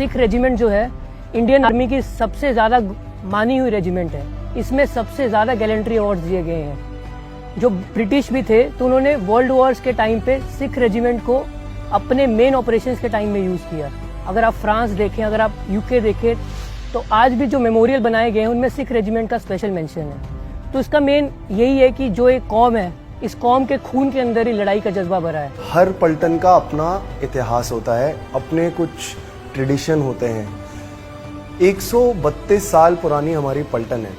Sikh regiment जो है Indian army की सबसे ज़्यादा मानी हुई रेजिमेंट है। इसमें सबसे ज़्यादा गैलेंट्री अवार्ड्स दिए गए हैं। जो ब्रिटिश भी थे तो उन्होंने वर्ल्ड वॉर्स के टाइम पे सिख रेजिमेंट को अपने मेन ऑपरेशंस के टाइम में यूज़ किया। अगर आप फ्रांस देखें, अगर आप यूके देखें, तो आज भी जो मेमोरियल बनाए गए हैं उनमें सिख रेजिमेंट का स्पेशल मेंशन है। तो इसका मेन यही है कि जो एक कौम है, इस कौम के खून के अंदर ही लड़ाई का जज्बा भरा है। हर पलटन का अपना इतिहास होता है, अपने कुछ ट्रेडिशन होते हैं। 132 साल पुरानी हमारी पलटन है।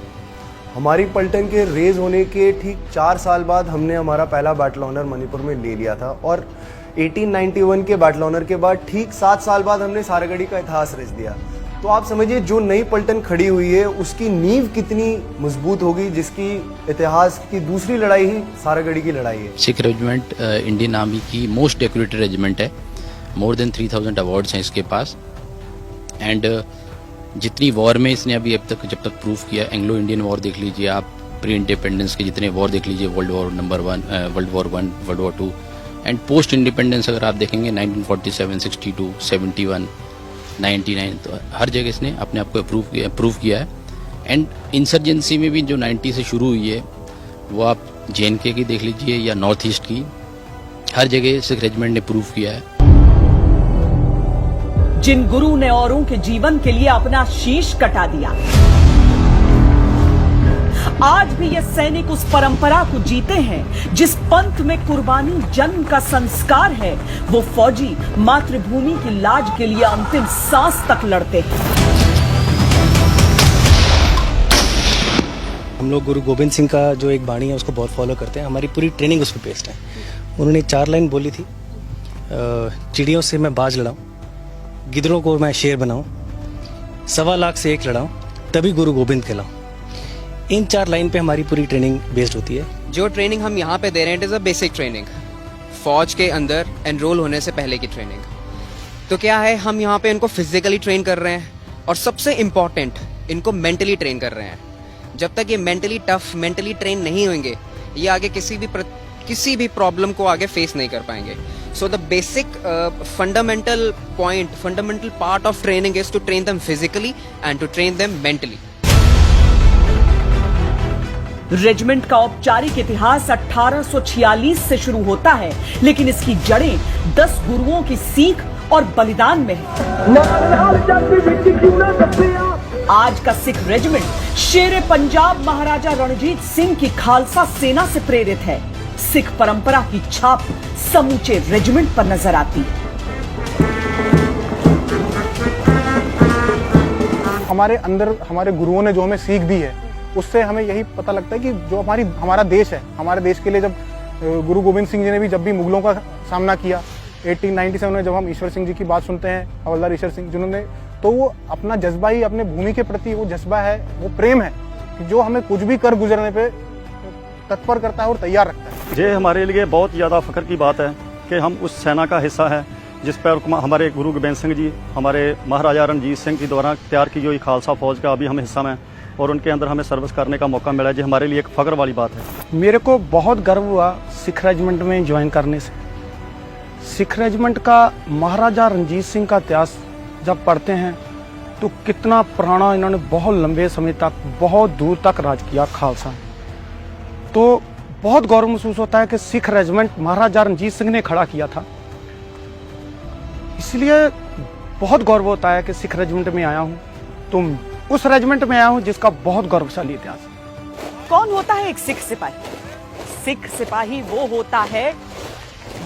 हमारी पलटन के रेज होने के ठीक 4 साल बाद हमने हमारा पहला बैटल ऑनर मणिपुर में ले लिया था और 1891 के बैटल ऑनर के बाद ठीक 7 साल बाद हमने सारागढ़ी का इतिहास रच दिया। तो आप समझिए जो नई पलटन खड़ी हुई है उसकी नींव कितनी मजबूत होगी, जिसकी इतिहास की दूसरी लड़ाई ही सारागढ़ी की लड़ाई है। सिख रेजिमेंट इंडियन आर्मी की मोस्ट डेकोरेटेड रेजिमेंट है। मोर देन 3000 अवार्ड्स हैं इसके पास। एंड जितनी वॉर में इसने अभी अब तक प्रूव किया, एंग्लो इंडियन वॉर देख लीजिए आप, प्री इंडिपेंडेंस के जितने वॉर देख लीजिए, world war 1, world war 1, world war 2 and post independence अगर आप देखेंगे 1947, 62, 71, 99, तो हर जगह इसने अपने आप को प्रूव किया है। एंड इंसर्जेंसी में भी जो 90 से शुरू हुई है वो आप JNK की देख लीजिए या नॉर्थ ईस्ट की, हर जगह सिख रेजिमेंट ने प्रूव किया है। जिन गुरु ने औरों के जीवन के लिए अपना शीश कटा दिया, आज भी ये सैनिक उस परंपरा को जीते हैं जिस पंथ में कुर्बानी जन्म का संस्कार है। वो फौजी मातृभूमि की लाज के लिए अंतिम सांस तक लड़ते हैं। हम लोग गुरु गोविंद सिंह का जो एक बाणी है उसको बहुत फॉलो करते हैं। हमारी पूरी ट्रेनिंग उस पर बेस्ड है। उन्होंने 4 लाइन बोली थी, चिड़ियों से मैं बाज लड़ाऊं, गिदड़ों को मैं शेर बनाऊं, 1.25 लाख से एक लड़ाऊं, तभी गुरु गोविंद कहलाऊं। इन 4 लाइन पे हमारी पूरी ट्रेनिंग बेस्ड होती है। जो ट्रेनिंग हम यहाँ पे दे रहे हैं it is a basic training, फौज के अंदर एनरोल होने से पहले की ट्रेनिंग। तो क्या है, हम यहाँ पे इनको फिजिकली ट्रेन कर रहे हैं और सबसे इम्पॉर्टेंट इनको मेंटली ट्रेन कर रहे हैं। जब तक ये मेंटली टफ, मेंटली ट्रेन नहीं होंगे, ये आगे किसी भी प्रॉब्लम को आगे फेस नहीं कर पाएंगे। So the basic fundamental point, fundamental part of training is to train them physically and to train them mentally. Regiment का औपचारिक इतिहास 1846 से शुरू होता है, लेकिन इसकी जड़ें 10 गुरुओं की सीख और बलिदान में है। आज का सिख रेजिमेंट शेर पंजाब महाराजा रणजीत सिंह की खालसा सेना से प्रेरित है। सिख परंपरा की छाप समूचे रेजिमेंट पर नजर आती है। हमारे अंदर हमारे गुरुओं ने जो हमें सीख दी है उससे हमें यही पता लगता है कि जो हमारा देश है, हमारे देश के लिए जब गुरु गोविंद सिंह जी ने भी जब भी मुगलों का सामना किया 1897 में, जब हम ईश्वर सिंह जी की बात सुनते हैं, हवलदार ईश्वर सिंह जिन्होंने, तो वो अपना जज्बा ही अपने भूमि के प्रति वो जज्बा है, वो प्रेम है कि जो हमें कुछ भी कर गुजरने पे तत्पर करता है और तैयार रखता है। ये हमारे लिए बहुत ज़्यादा फख्र की बात है कि हम उस सेना का हिस्सा है जिस पर हमारे गुरु गोविंद सिंह जी, हमारे महाराजा रणजीत सिंह के द्वारा तैयार की गई खालसा फौज का अभी हम हिस्सा में और उनके अंदर हमें सर्विस करने का मौका मिला, जो हमारे लिए एक फख्र वाली बात है। मेरे को बहुत गर्व हुआ सिख रेजिमेंट में ज्वाइन करने से। सिख रेजिमेंट का महाराजा रणजीत सिंह का इतिहास जब पढ़ते हैं तो कितना पुराना, इन्होंने बहुत लंबे समय तक, बहुत दूर तक राज किया खालसा। तो बहुत गौरव महसूस होता है कि सिख रेजिमेंट महाराजा रणजीत सिंह ने खड़ा किया था, इसलिए बहुत गौरव होता है कि सिख रेजिमेंट में आया हूँ, तो उस रेजिमेंट में आया हूँ जिसका बहुत गौरवशाली इतिहास है। कौन होता है एक सिख सिपाही? सिख सिपाही वो होता है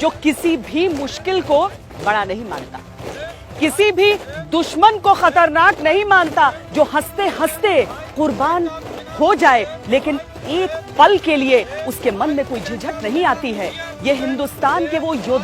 जो किसी भी मुश्किल को बड़ा नहीं मानता, किसी भी दुश्मन को खतरनाक नहीं मानता, जो हंसते हंसते कुर्बान हो जाए लेकिन एक पल के लिए उसके मन में कोई झिझक नहीं आती है। ये हिंदुस्तान के वो योद्धा